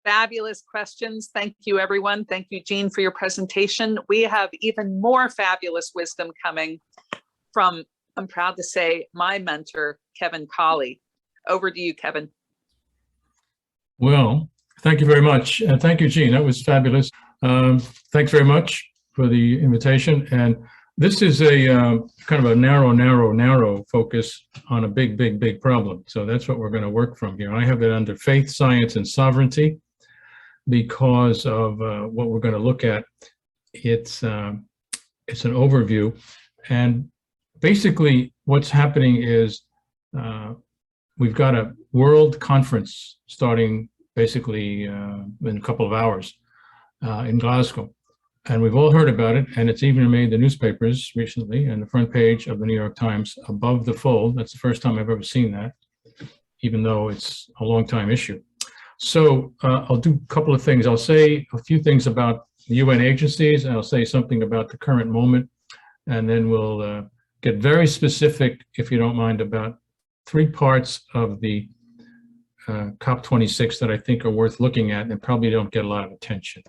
Fabulous questions. Thank you, everyone. Thank you, Jean, for your presentation. We have even more fabulous wisdom coming from, I'm proud to say, my mentor, Kevin Cawley. Over to you, Kevin. Well, thank you very much. Thank you, Jean. That was fabulous. Thanks very much for the invitation. And this is a kind of a narrow focus on a big problem. So that's what we're going to work from here. I have it under faith, science, and sovereignty because of what we're going to look at. It's an overview. And basically what's happening is we've got a world conference starting basically in a couple of hours in Glasgow. And we've all heard about it, and it's even made the newspapers recently, and the front page of the New York Times above the fold. That's the first time I've ever seen that, even though it's a long time issue. So I'll do a couple of things. I'll say a few things about the UN agencies, and I'll say something about the current moment, and then we'll get very specific, if you don't mind, about 3 parts of the COP26 that I think are worth looking at and probably don't get a lot of attention.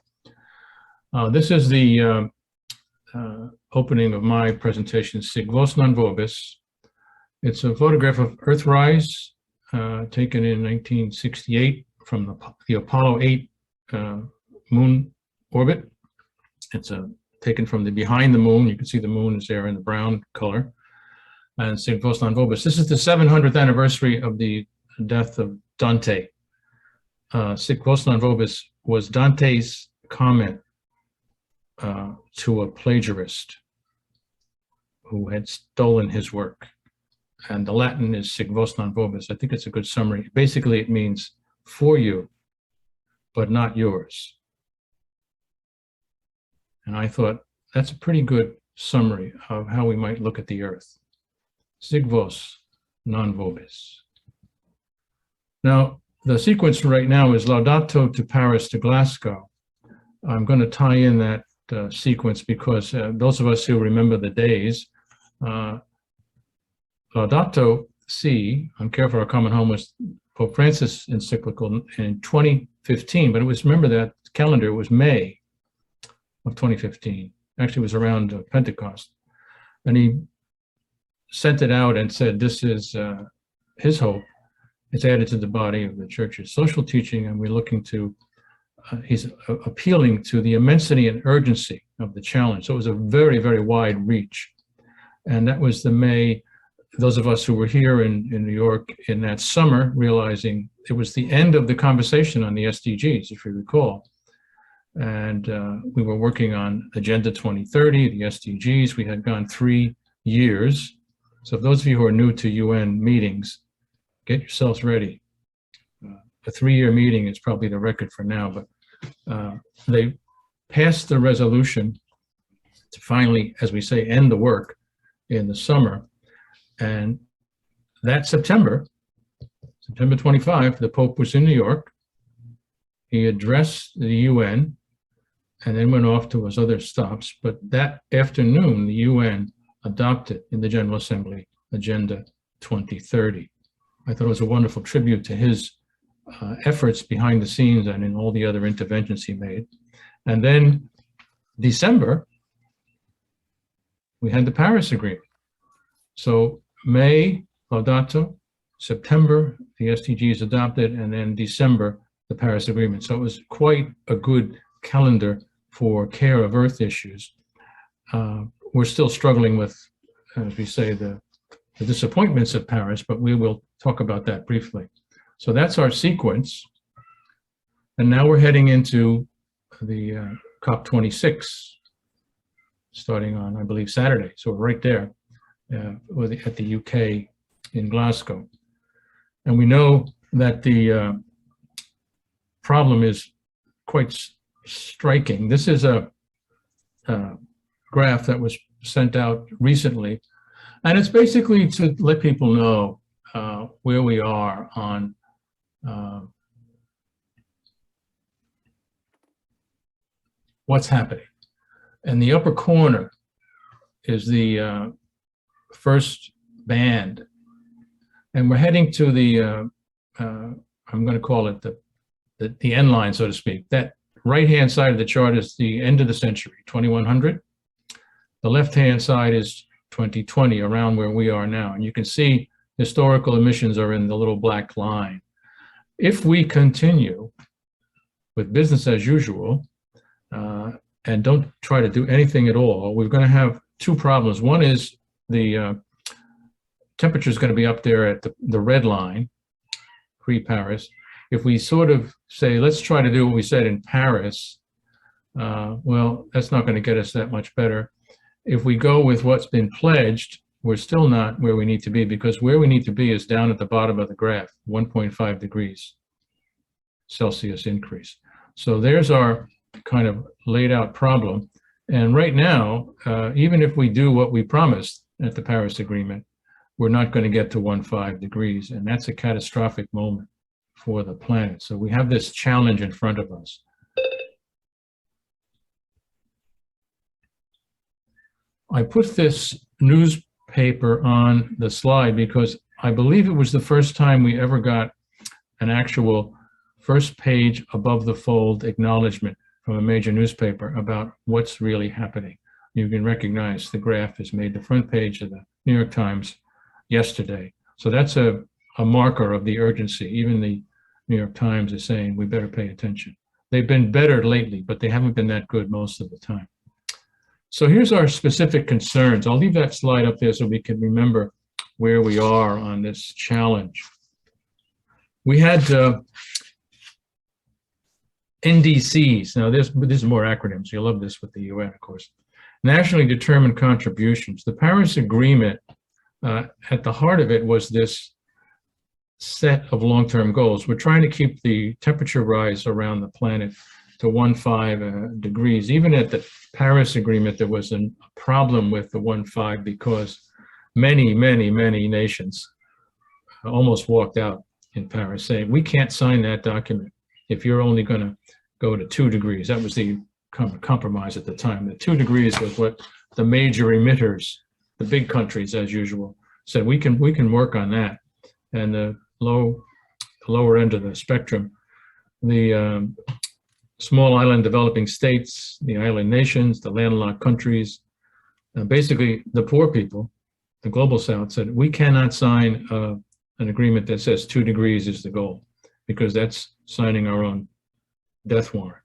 This is the opening of my presentation, Sig vos non vobis. It's a photograph of Earthrise taken in 1968 from the Apollo 8 moon orbit. It's taken from the behind the moon. You can see the moon is there in the brown color. And Sig vos non vobis. This is the 700th anniversary of the death of Dante. Sig vos non vobis was Dante's comment to a plagiarist who had stolen his work. And the Latin is sig vos non vobis. I think it's a good summary. Basically, it means for you, but not yours. And I thought that's a pretty good summary of how we might look at the earth. Sig vos non vobis. Now, the sequence right now is Laudato to Paris to Glasgow. I'm going to tie in that sequence because those of us who remember the days, Laudato Si, on Care for Our Common Home, was Pope Francis' encyclical in 2015, but it was, remember that calendar, it was May of 2015. Actually, it was around Pentecost. And he sent it out and said, this is his hope. It's added to the body of the church's social teaching, and we're looking to he's appealing to the immensity and urgency of the challenge. So it was a very wide reach. And that was the May, those of us who were here in New York in that summer, realizing it was the end of the conversation on the SDGs, if you recall. And we were working on Agenda 2030, the SDGs. We had gone 3 years. So if those of you who are new to UN meetings, get yourselves ready. A 3-year meeting is probably the record for now, but they passed the resolution to finally, as we say, end the work in the summer. And that September 25, the Pope was in New York. He addressed the UN and then went off to his other stops. But that afternoon, the UN adopted in the General Assembly Agenda 2030. I thought it was a wonderful tribute to his efforts behind the scenes and in all the other interventions he made. And then December, we had the Paris Agreement. So May, Laudato, September, the SDGs adopted, and then December, the Paris Agreement. So it was quite a good calendar for care of Earth issues. We're still struggling with, as we say, the disappointments of Paris, but we will talk about that briefly. So that's our sequence. And now we're heading into the COP26, starting on, I believe, Saturday. So we're right there at the UK in Glasgow. And we know that the problem is quite striking. This is a graph that was sent out recently. And it's basically to let people know where we are on what's happening. And the upper corner is the first band. And we're heading to the, I'm going to call it the the end line, so to speak. That right-hand side of the chart is the end of the century, 2100. The left-hand side is 2020, around where we are now. And you can see historical emissions are in the little black line. If we continue with business as usual and don't try to do anything at all, we're going to have two problems. One is the temperature is going to be up there at the red line, pre-Paris. If we sort of say, let's try to do what we said in Paris, well, that's not going to get us that much better. If we go with what's been pledged, we're still not where we need to be, because where we need to be is down at the bottom of the graph, 1.5 degrees Celsius increase. So there's our kind of laid out problem. And right now, even if we do what we promised at the Paris Agreement, we're not going to get to 1.5 degrees. And that's a catastrophic moment for the planet. So we have this challenge in front of us. I put this newspaper on the slide because I believe it was the first time we ever got an actual first page above the fold acknowledgement from a major newspaper about what's really happening. You can recognize the graph has made the front page of the New York Times yesterday. So that's a marker of the urgency. Even the New York Times is saying we better pay attention. They've been better lately, but they haven't been that good most of the time. So here's our specific concerns. I'll leave that slide up there so we can remember where we are on this challenge. We had NDCs. Now this is more acronyms. You'll love this with the UN, of course. Nationally determined contributions. The Paris Agreement, at the heart of it was this set of long-term goals. We're trying to keep the temperature rise around the planet to 1.5 degrees. Even at the Paris Agreement, there was a problem with the 1.5 because many nations almost walked out in Paris saying, we can't sign that document if you're only going to go to 2 degrees. That was the compromise at the time. The 2 degrees was what the major emitters, the big countries as usual, said we can work on that. And the lower end of the spectrum, the small island developing states, the island nations, the landlocked countries, basically the poor people, the global south, said we cannot sign an agreement that says 2 degrees is the goal, because that's signing our own death warrant.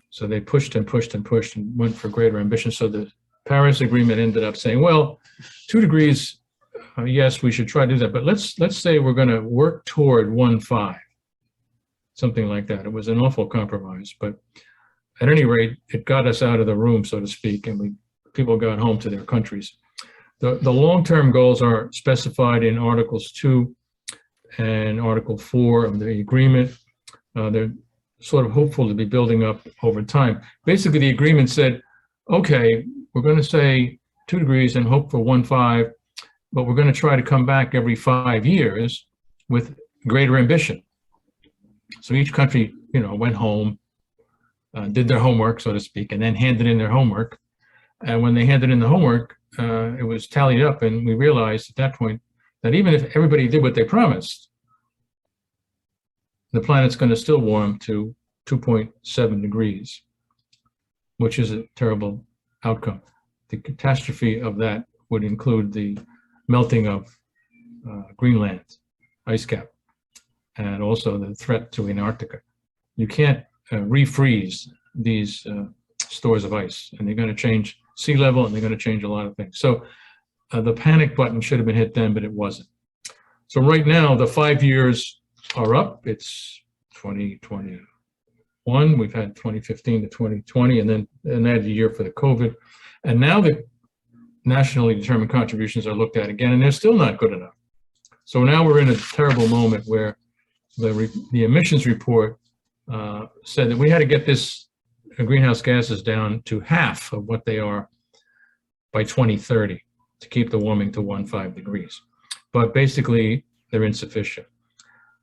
So they pushed and pushed and pushed and went for greater ambition. So the Paris Agreement ended up saying, well, 2 degrees, yes, we should try to do that, but let's say we're going to work toward 1.5. Something like that. It was an awful compromise, but at any rate, it got us out of the room, so to speak, and people got home to their countries. The long-term goals are specified in Articles 2 and Article 4 of the agreement. They're sort of hopeful to be building up over time. Basically, the agreement said, okay, we're going to say 2 degrees and hope for 1.5, but we're going to try to come back every 5 years with greater ambition. So each country, went home, did their homework, so to speak, and then handed in their homework. And when they handed in the homework, it was tallied up, and we realized at that point that even if everybody did what they promised, the planet's going to still warm to 2.7 degrees, which is a terrible outcome. The catastrophe of that would include the melting of Greenland ice cap, and also the threat to Antarctica. You can't refreeze these stores of ice, and they're going to change sea level, and they're going to change a lot of things. So the panic button should have been hit then, but it wasn't. So right now, the 5 years are up. It's 2021. We've had 2015 to 2020, and then add a year for the COVID. And now the nationally determined contributions are looked at again, and they're still not good enough. So now we're in a terrible moment where the emissions report said that we had to get this greenhouse gases down to half of what they are by 2030 to keep the warming to 1.5 degrees. But basically, they're insufficient.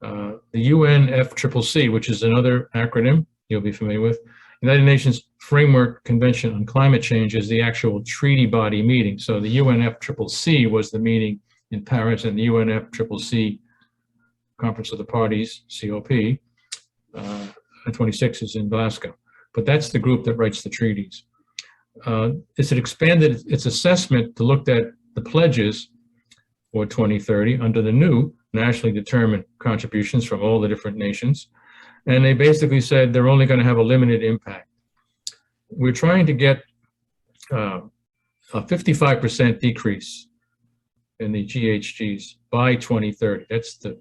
The UNFCCC, which is another acronym you'll be familiar with, United Nations Framework Convention on Climate Change, is the actual treaty body meeting. So the UNFCCC was the meeting in Paris, and the UNFCCC, Conference of the Parties, COP, 26 is in Glasgow. But that's the group that writes the treaties. It's expanded its assessment to look at the pledges for 2030 under the new nationally determined contributions from all the different nations. And they basically said they're only going to have a limited impact. We're trying to get a 55% decrease in the GHGs by 2030. That's the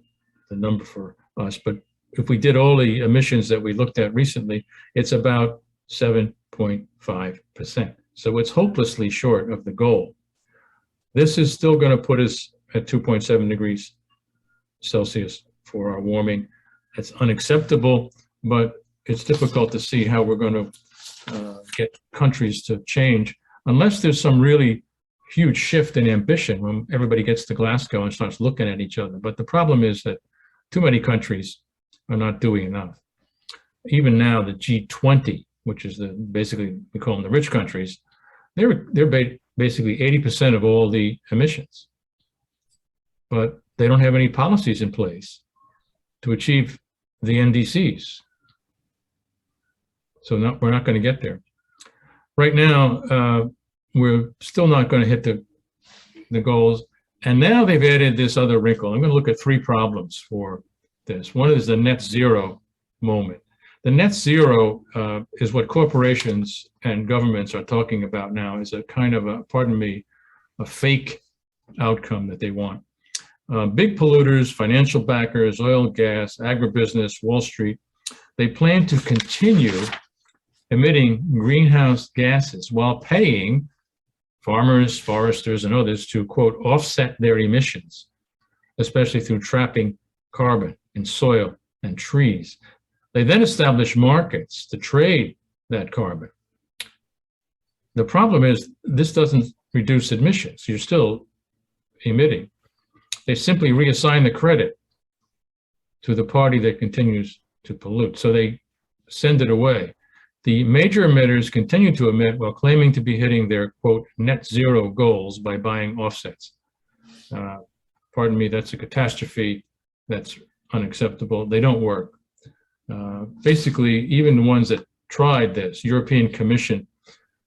number for us. But if we did all the emissions that we looked at recently, it's about 7.5%. So it's hopelessly short of the goal. This is still going to put us at 2.7 degrees Celsius for our warming. It's unacceptable, but it's difficult to see how we're going to get countries to change unless there's some really huge shift in ambition when everybody gets to Glasgow and starts looking at each other. But the problem is that too many countries are not doing enough. Even now, the G20, which is basically, we call them the rich countries, they're basically 80% of all the emissions. But they don't have any policies in place to achieve the NDCs. So we're not going to get there. Right now, we're still not going to hit the goals. And now they've added this other wrinkle. I'm going to look at three problems for this. One is the net zero moment. The net zero is what corporations and governments are talking about now, is a kind of a, pardon me, a fake outcome that they want. Big polluters, financial backers, oil and gas, agribusiness, Wall Street, they plan to continue emitting greenhouse gases while paying farmers, foresters, and others to, quote, offset their emissions, especially through trapping carbon in soil and trees. They then establish markets to trade that carbon. The problem is this doesn't reduce emissions. You're still emitting. They simply reassign the credit to the party that continues to pollute. So they send it away. The major emitters continue to emit while claiming to be hitting their, quote, net zero goals by buying offsets. Pardon me, that's a catastrophe. That's unacceptable. They don't work. Basically, even the ones that tried this, European Commission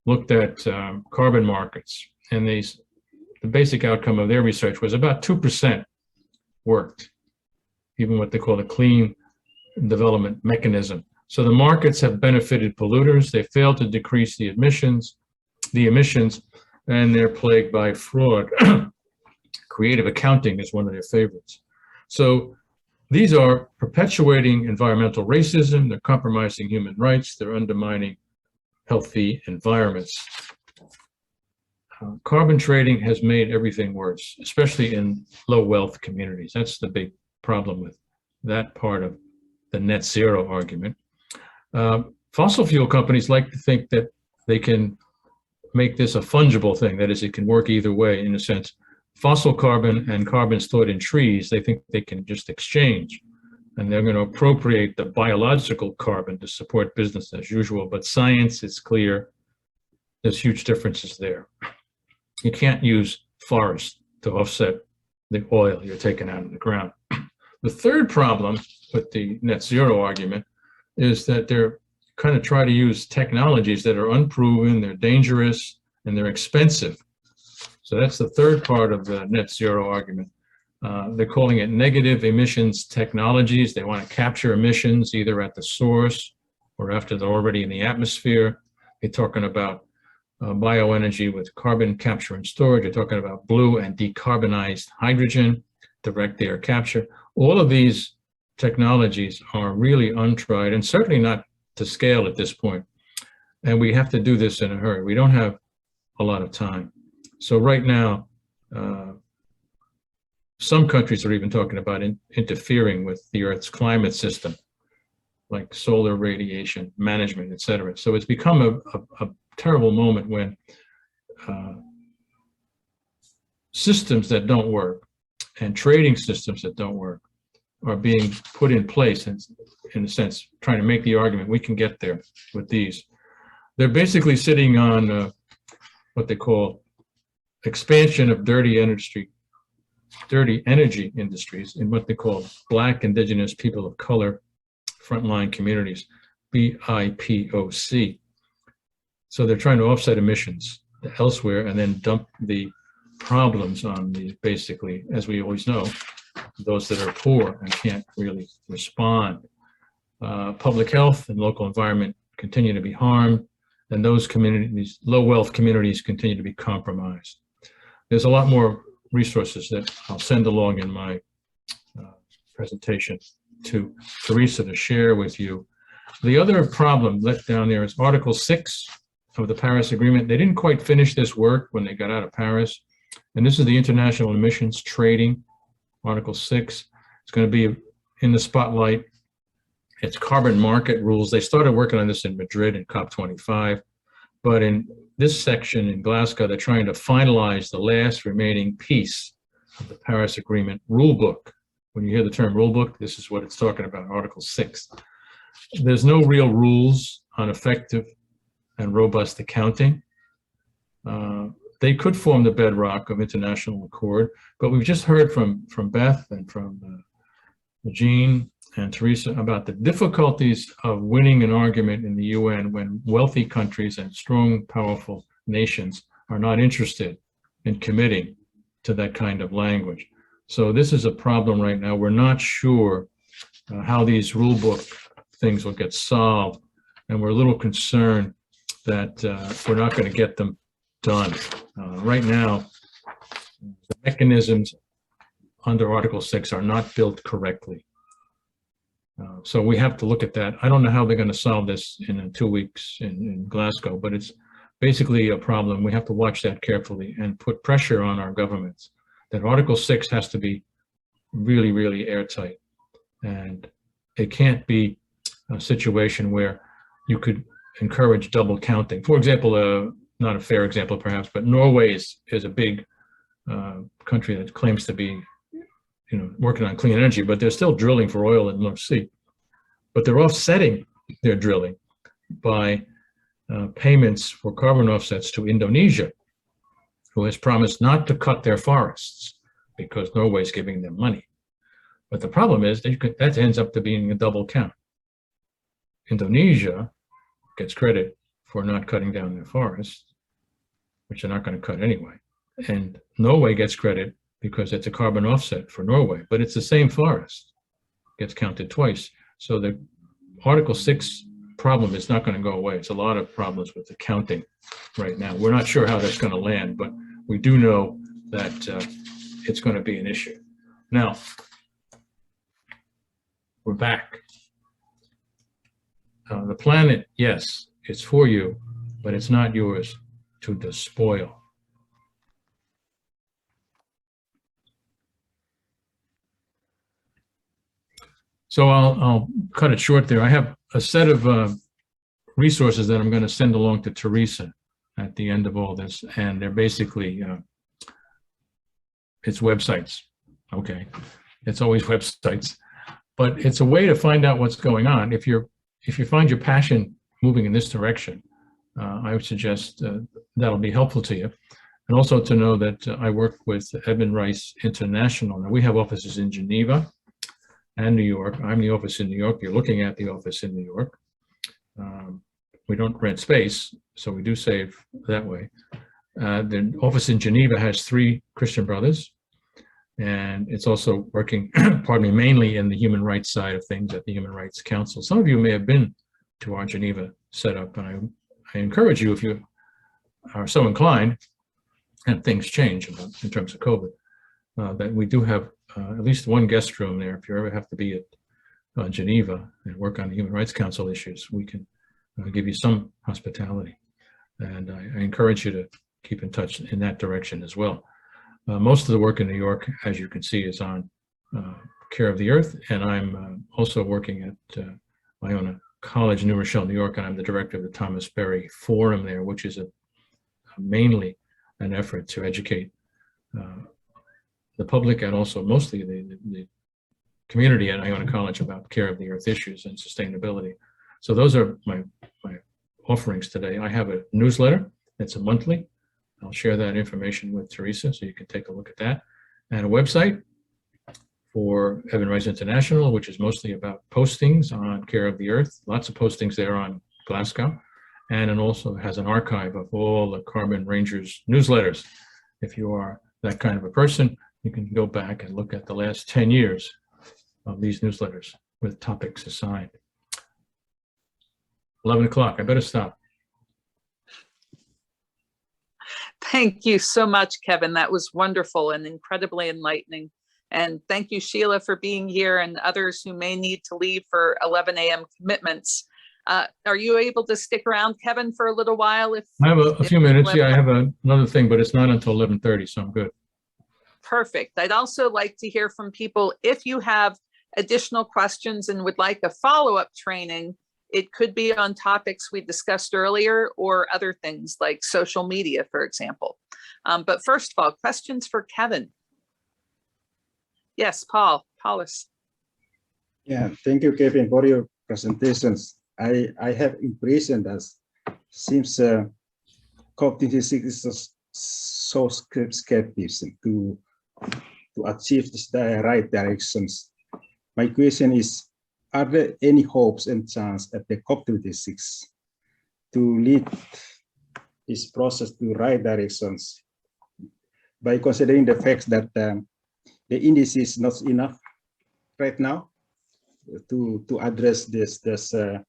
looked at carbon markets, and the basic outcome of their research was about 2% worked, even what they call the clean development mechanism. So the markets have benefited polluters. They failed to decrease the emissions, and they're plagued by fraud. Creative accounting is one of their favorites. So these are perpetuating environmental racism. They're compromising human rights. They're undermining healthy environments. Carbon trading has made everything worse, especially in low wealth communities. That's the big problem with that part of the net zero argument. Fossil fuel companies like to think that they can make this a fungible thing. That is, it can work either way in a sense. Fossil carbon and carbon stored in trees, they think they can just exchange. And they're going to appropriate the biological carbon to support business as usual. But science is clear. There's huge differences there. You can't use forests to offset the oil you're taking out of the ground. The third problem with the net zero argument is that they're kind of try to use technologies that are unproven, they're dangerous, and they're expensive. So that's the third part of the net zero argument. They're calling it negative emissions technologies. They want to capture emissions either at the source or after they're already in the atmosphere. They're talking about bioenergy with carbon capture and storage. They're talking about blue and decarbonized hydrogen, direct air capture. All of these technologies are really untried and certainly not to scale at this point. And we have to do this in a hurry. We don't have a lot of time. So right now, some countries are even talking about interfering with the Earth's climate system, like solar radiation management, et cetera. So it's become a terrible moment when systems that don't work and trading systems that don't work are being put in place, and in a sense, trying to make the argument we can get there with these. They're basically sitting on what they call expansion of dirty energy industries in what they call Black, Indigenous, people of color, frontline communities. BIPOC. So they're trying to offset emissions elsewhere and then dump the problems on the, basically, as we always know, those that are poor and can't really respond. Public health and local environment continue to be harmed, and those communities, low wealth communities, continue to be compromised. There's a lot more resources that I'll send along in my presentation to Teresa to share with you. The other problem let down there is Article 6 of the Paris Agreement. They didn't quite finish this work when they got out of Paris. And this is the international emissions trading, Article 6. It's going to be in the spotlight. It's carbon market rules. They started working on this in Madrid in COP25. But in this section in Glasgow, they're trying to finalize the last remaining piece of the Paris Agreement rule book. When you hear the term rule book, this is what it's talking about, Article 6. There's no real rules on effective and robust accounting. They could form the bedrock of international accord, but we've just heard from Beth and from Jean and Teresa about the difficulties of winning an argument in the UN when wealthy countries and strong, powerful nations are not interested in committing to that kind of language. So this is a problem right now. We're not sure how these rule book things will get solved, and we're a little concerned that we're not going to get them done. Right now, the mechanisms under Article 6 are not built correctly. So we have to look at that. I don't know how they're going to solve this in 2 weeks in Glasgow, but it's basically a problem. We have to watch that carefully and put pressure on our governments that Article 6 has to be really, really airtight. And it can't be a situation where you could encourage double counting. For example, not a fair example perhaps, but Norway is a big country that claims to be, working on clean energy, but they're still drilling for oil in the North Sea. But they're offsetting their drilling by payments for carbon offsets to Indonesia, who has promised not to cut their forests because Norway's giving them money. But the problem is that ends up to being a double count. Indonesia gets credit for not cutting down their forests, which they're not going to cut anyway. And Norway gets credit because it's a carbon offset for Norway, but it's the same forest, gets counted twice. So the Article 6 problem is not going to go away. It's a lot of problems with the counting right now. We're not sure how that's going to land, but we do know that it's going to be an issue. Now, we're back. The planet, yes, it's for you, but it's not yours to despoil. So I'll cut it short there. I have a set of resources that I'm going to send along to Teresa at the end of all this, and they're basically it's websites. Okay, it's always websites, but it's a way to find out what's going on. If you find your passion moving in this direction, I would suggest that'll be helpful to you. And also to know that I work with Edmund Rice International. Now we have offices in Geneva and New York. I'm the office in New York. You're looking at the office in New York. We don't rent space, so we do save that way. The office in Geneva has 3 Christian brothers, and it's also working, pardon me, mainly in the human rights side of things at the Human Rights Council. Some of you may have been to our Geneva setup, and I encourage you, if you are so inclined, and things change in terms of COVID, that we do have at least one guest room there. If you ever have to be at Geneva and work on the Human Rights Council issues, we can give you some hospitality. And I encourage you to keep in touch in that direction as well. Most of the work in New York, as you can see, is on Care of the Earth. And I'm also working at my own college in New Rochelle, New York, and I'm the director of the Thomas Berry Forum there, which is mainly an effort to educate the public and also mostly the community at Iona College about care of the earth issues and sustainability. So those are my offerings today. I have a newsletter. It's a monthly. I'll share that information with Teresa so you can take a look at that. And a website for Evan Rice International, which is mostly about postings on Care of the Earth. Lots of postings there on Glasgow. And it also has an archive of all the Carbon Rangers newsletters. If you are that kind of a person, you can go back and look at the last 10 years of these newsletters with topics assigned. 11 o'clock, I better stop. Thank you so much, Kevin. That was wonderful and incredibly enlightening. And thank you, Sheila, for being here, and others who may need to leave for 11 a.m. commitments. Are you able to stick around, Kevin, for a little while? I have a few minutes. Yeah, I have another thing, but it's not until 11:30, so I'm good. Perfect. I'd also like to hear from people if you have additional questions and would like a follow-up training. It could be on topics we discussed earlier or other things like social media, for example. But first of all, questions for Kevin. Yes, Paulus. Yeah, thank you, Kevin, for your presentations. I have impression that seems COP26 is so skepticism to achieve this right directions. My question is, are there any hopes and chance at the COP26 to lead this process to right directions by considering the fact that the index is not enough right now to address this to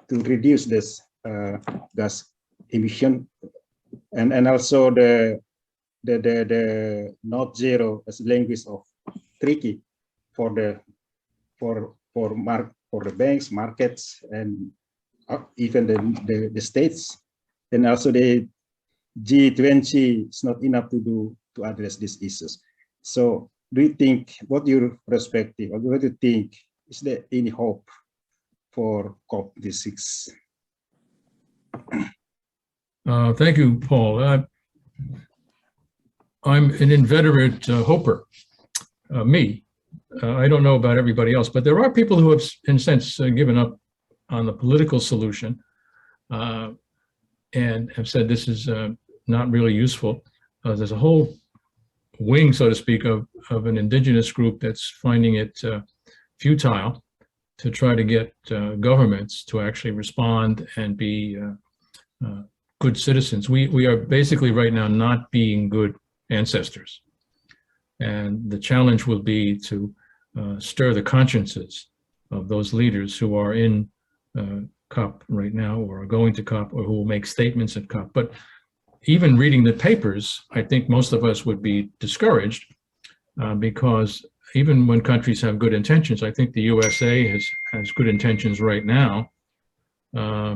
reduce this gas emission, and also the not zero as language of tricky for the banks, markets, and even the states, and also the G20 is not enough to address these issues. So do you think, what your perspective, or what do you think, is there any hope for COP26? Thank you, Paul. I'm an inveterate hoper, me. I don't know about everybody else, but there are people who have, in a sense, given up on the political solution and have said this is not really useful. There's a whole wing, so to speak, of an indigenous group that's finding it futile to try to get governments to actually respond and be good citizens. We are basically right now not being good ancestors. And the challenge will be to stir the consciences of those leaders who are in COP right now, or are going to COP, or who will make statements at COP. But even reading the papers, I think most of us would be discouraged because even when countries have good intentions, I think the USA has good intentions right now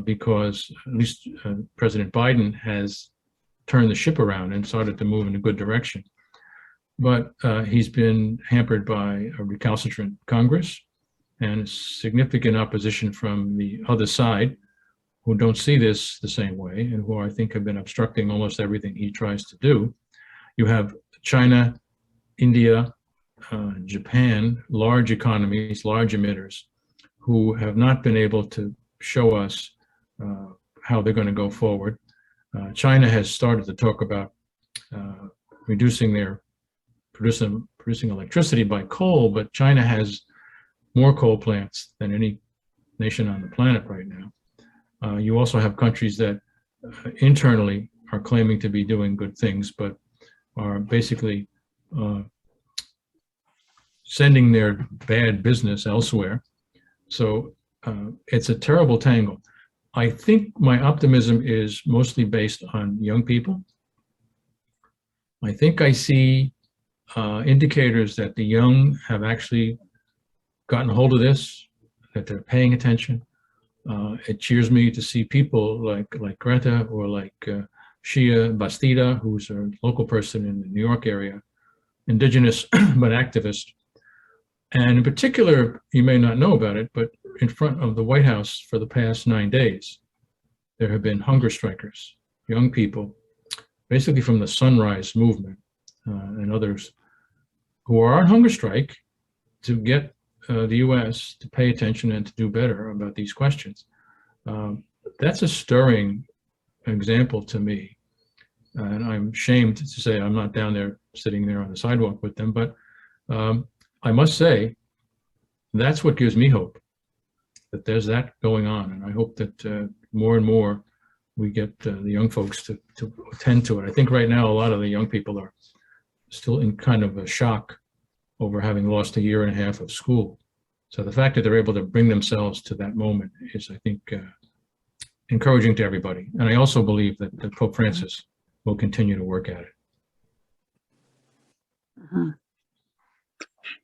because at least President Biden has turned the ship around and started to move in a good direction. But he's been hampered by a recalcitrant Congress and significant opposition from the other side, who don't see this the same way and who I think have been obstructing almost everything he tries to do. You have China, India, Japan, large economies, large emitters, who have not been able to show us how they're going to go forward. China has started to talk about reducing their producing electricity by coal, but China has more coal plants than any nation on the planet right now. You also have countries that internally are claiming to be doing good things, but are basically sending their bad business elsewhere. So it's a terrible tangle. I think my optimism is mostly based on young people. I think I see indicators that the young have actually gotten hold of this, that they're paying attention. It cheers me to see people like Greta or like Shia Bastida, who's a local person in the New York area, indigenous but activist. And in particular, you may not know about it, but in front of the White House for the past 9 days, there have been hunger strikers, young people, basically from the Sunrise Movement and others, who are on hunger strike to get the US to pay attention and to do better about these questions. That's a stirring example to me. And I'm ashamed to say I'm not down there sitting there on the sidewalk with them, but I must say, that's what gives me hope, that there's that going on. And I hope that more and more we get the young folks to attend to it. I think right now, a lot of the young people are still in kind of a shock over having lost a year and a half of school. So the fact that they're able to bring themselves to that moment is, I think, encouraging to everybody. And I also believe that Pope Francis will continue to work at it. Mm-hmm.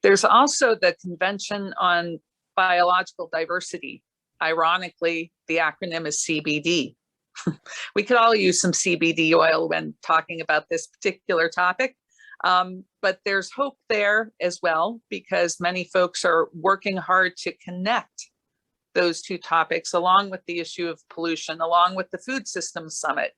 There's also the Convention on Biological Diversity. Ironically, the acronym is CBD. We could all use some CBD oil when talking about this particular topic. But there's hope there as well, because many folks are working hard to connect those two topics, along with the issue of pollution, along with the Food Systems Summit.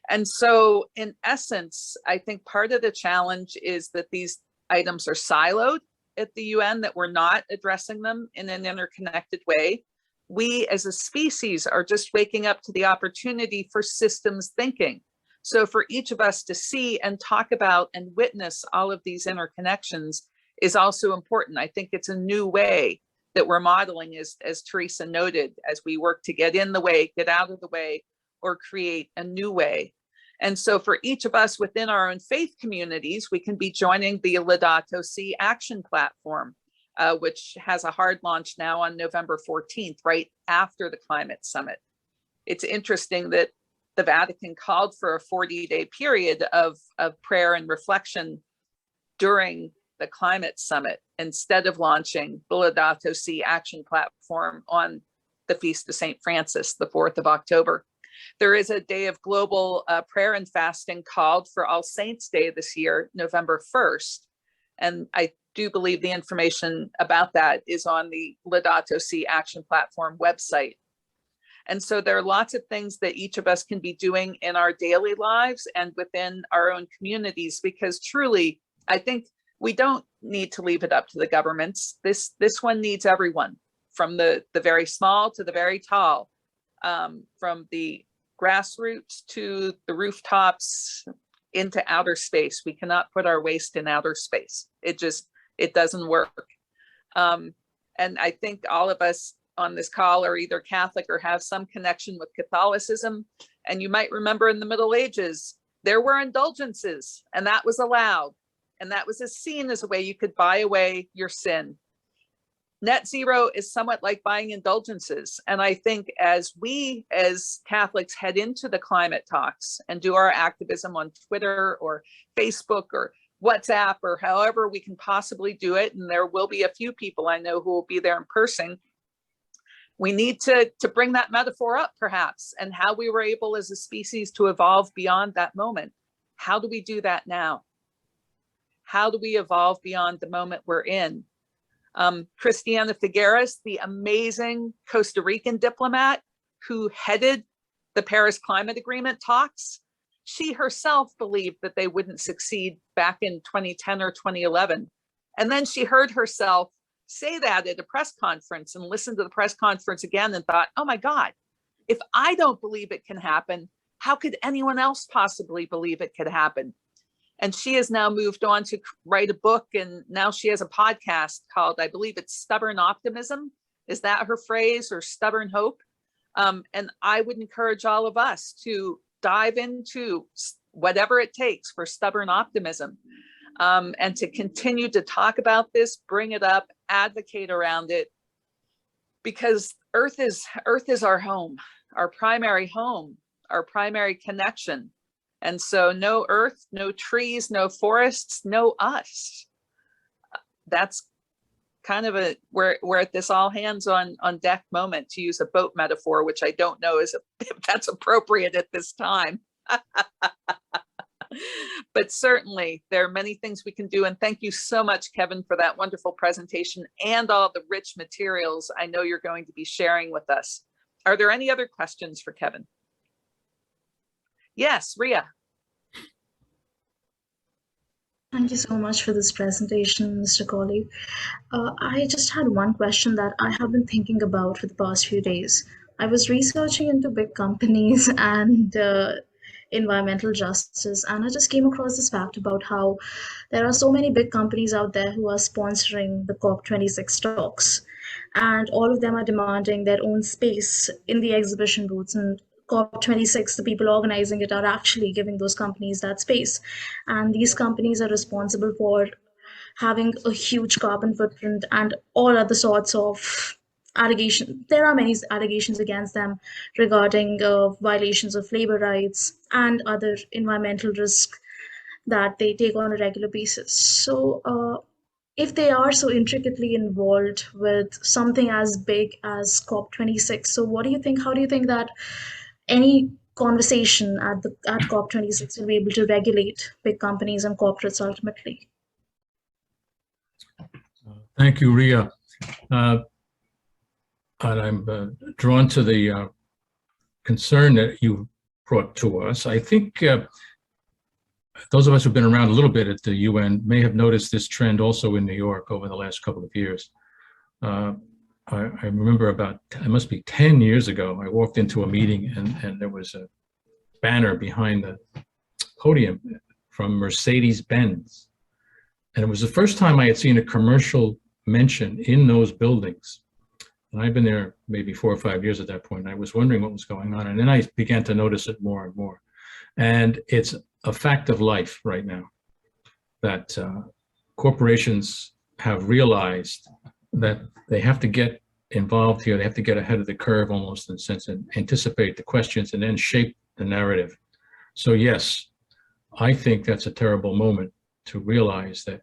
And so in essence, I think part of the challenge is that these items are siloed at the UN, that we're not addressing them in an interconnected way. We as a species are just waking up to the opportunity for systems thinking. So for each of us to see and talk about and witness all of these interconnections is also important. I think it's a new way that we're modeling, as Teresa noted, as we work to get in the way, get out of the way, or create a new way. And so for each of us within our own faith communities, we can be joining the Laudato Si action platform, which has a hard launch now on November 14th, right after the climate summit. It's interesting that the Vatican called for a 40-day period of prayer and reflection during the climate summit, instead of launching the Laudato Si action platform on the Feast of St. Francis, the 4th of October. There is a day of global prayer and fasting called for All Saints Day this year, November 1st. And I do believe the information about that is on the Laudato Si action platform website. And so there are lots of things that each of us can be doing in our daily lives and within our own communities, because truly, I think we don't need to leave it up to the governments. This one needs everyone, from the very small to the very tall, from the grassroots to the rooftops into outer space. We cannot put our waste in outer space. It doesn't work. And I think all of us on this call are either Catholic or have some connection with Catholicism. And you might remember in the Middle Ages, there were indulgences, and that was allowed. And that was seen as a way you could buy away your sin. Net zero is somewhat like buying indulgences. And I think as we as Catholics head into the climate talks and do our activism on Twitter or Facebook or WhatsApp or however we can possibly do it, and there will be a few people I know who will be there in person, we need to bring that metaphor up perhaps, and how we were able as a species to evolve beyond that moment. How do we do that now? How do we evolve beyond the moment we're in? Christiana Figueres, the amazing Costa Rican diplomat who headed the Paris Climate Agreement talks, she herself believed that they wouldn't succeed back in 2010 or 2011. And then she heard herself say that at a press conference and listened to the press conference again and thought, oh my God, if I don't believe it can happen, how could anyone else possibly believe it could happen? And she has now moved on to write a book, and now she has a podcast called, I believe it's Stubborn Optimism. Is that her phrase, or Stubborn Hope? And I would encourage all of us to dive into whatever it takes for stubborn optimism, and to continue to talk about this, bring it up, advocate around it, because Earth is our home, our primary home, our primary connection. And so no earth, no trees, no forests, no us. That's kind of we're at this all hands on deck moment, to use a boat metaphor, which I don't know if that's appropriate at this time. But certainly there are many things we can do. And thank you so much, Kevin, for that wonderful presentation and all the rich materials I know you're going to be sharing with us. Are there any other questions for Kevin? Yes, Ria. Thank you so much for this presentation, Mr. Cawley. I just had one question that I have been thinking about for the past few days. I was researching into big companies and, environmental justice. And I just came across this fact about how there are so many big companies out there who are sponsoring the COP26 talks, and all of them are demanding their own space in the exhibition booths. And COP26, the people organizing it are actually giving those companies that space. And these companies are responsible for having a huge carbon footprint and all other sorts of allegations. There are many allegations against them regarding violations of labor rights and other environmental risks that they take on a regular basis. So if they are so intricately involved with something as big as COP26, so what do you think? How do you think that any conversation at COP26 will be able to regulate big companies and corporates ultimately? Thank you, Ria. And I'm drawn to the concern that you brought to us. I think those of us who've been around a little bit at the UN may have noticed this trend also in New York over the last couple of years. I remember it must be 10 years ago, I walked into a meeting and there was a banner behind the podium from Mercedes-Benz. And it was the first time I had seen a commercial mention in those buildings. And I've been there maybe 4 or 5 years at that point. I was wondering what was going on. And then I began to notice it more and more. And it's a fact of life right now that corporations have realized that they have to get involved here. They have to get ahead of the curve almost, in a sense, and anticipate the questions and then shape the narrative. So yes, I think that's a terrible moment to realize that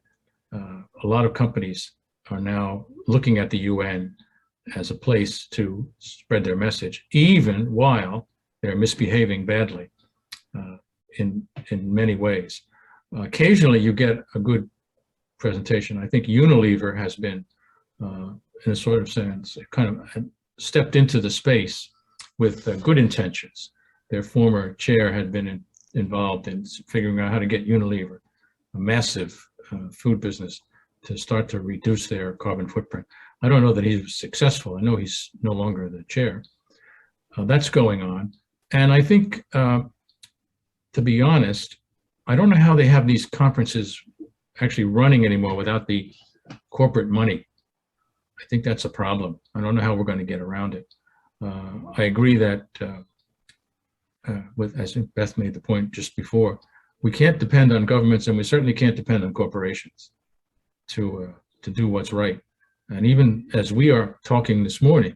a lot of companies are now looking at the UN as a place to spread their message, even while they're misbehaving badly in many ways. Occasionally you get a good presentation. I think Unilever has been, in a sort of sense, kind of stepped into the space with good intentions. Their former chair had been involved in figuring out how to get Unilever, a massive food business, to start to reduce their carbon footprint. I don't know that he was successful. I know he's no longer the chair. That's going on. And I think, to be honest, I don't know how they have these conferences actually running anymore without the corporate money. I think that's a problem. I don't know how we're going to get around it. I agree that, I think Beth made the point just before, we can't depend on governments, and we certainly can't depend on corporations to do what's right. And even as we are talking this morning,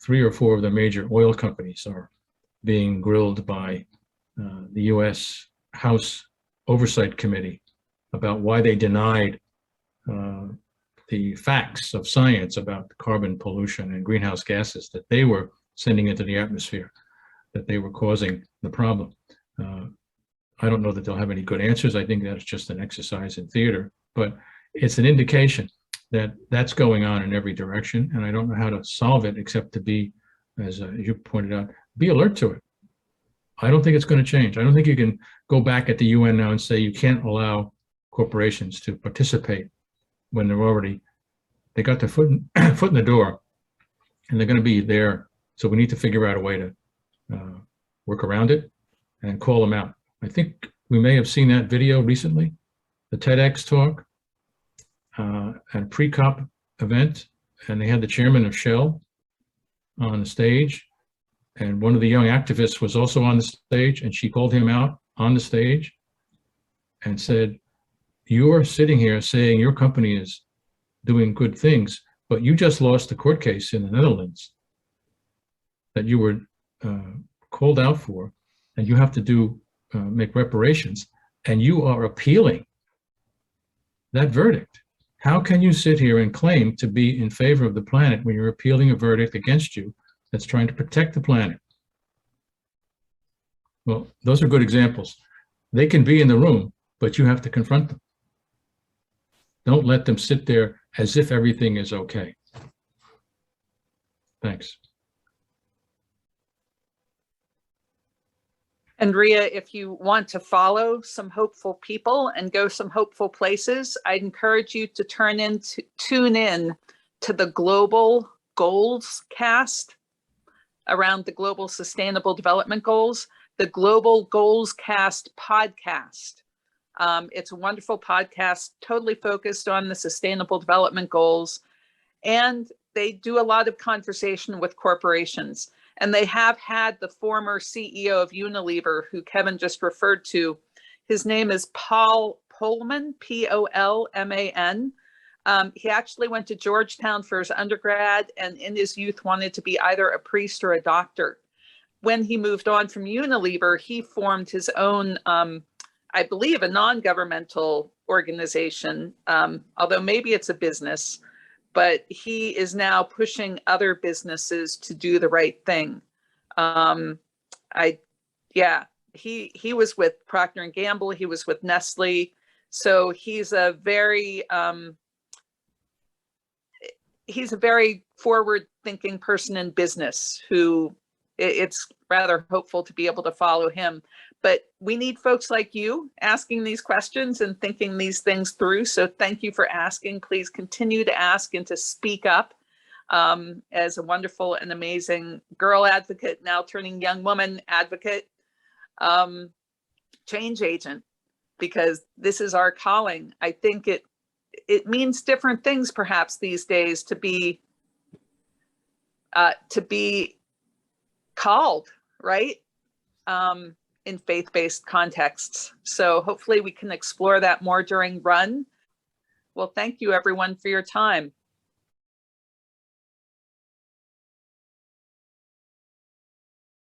3 or 4 of the major oil companies are being grilled by the US House Oversight Committee about why they denied the facts of science about carbon pollution and greenhouse gases that they were sending into the atmosphere, that they were causing the problem. I don't know that they'll have any good answers. I think that's just an exercise in theater, but it's an indication that that's going on in every direction. And I don't know how to solve it except to be, as you pointed out, be alert to it. I don't think it's going to change. I don't think you can go back at the UN now and say you can't allow corporations to participate when they got their foot in the door and they're going to be there. So we need to figure out a way to work around it and call them out. I think we may have seen that video recently, the TEDx talk at a pre-COP event, and they had the chairman of Shell on the stage, and one of the young activists was also on the stage, and she called him out on the stage and said, "You are sitting here saying your company is doing good things, but you just lost a court case in the Netherlands that you were called out for, and you have to make reparations, and you are appealing that verdict. How can you sit here and claim to be in favor of the planet when you're appealing a verdict against you that's trying to protect the planet?" Well, those are good examples. They can be in the room, but you have to confront them. Don't let them sit there as if everything is okay. Thanks. And Ria, if you want to follow some hopeful people and go some hopeful places, I'd encourage you to tune in to the Global Goals cast around the Global Sustainable Development Goals. the Global Goals Cast podcast. It's a wonderful podcast, totally focused on the Sustainable Development Goals. And they do a lot of conversation with corporations. And they have had the former CEO of Unilever, who Kevin just referred to. His name is Paul Polman, Polman. He actually went to Georgetown for his undergrad, and in his youth wanted to be either a priest or a doctor. When he moved on from Unilever, he formed his own, I believe, a non-governmental organization, although maybe it's a business, but he is now pushing other businesses to do the right thing. He was with Procter & Gamble, he was with Nestle. So he's a very forward-thinking person in business who it's rather hopeful to be able to follow him. But we need folks like you asking these questions and thinking these things through. So thank you for asking. Please continue to ask and to speak up as a wonderful and amazing girl advocate, now turning young woman advocate, change agent, because this is our calling. I think it means different things perhaps these days to be called, right? In faith-based contexts. So hopefully we can explore that more during Run. Well, thank you everyone for your time.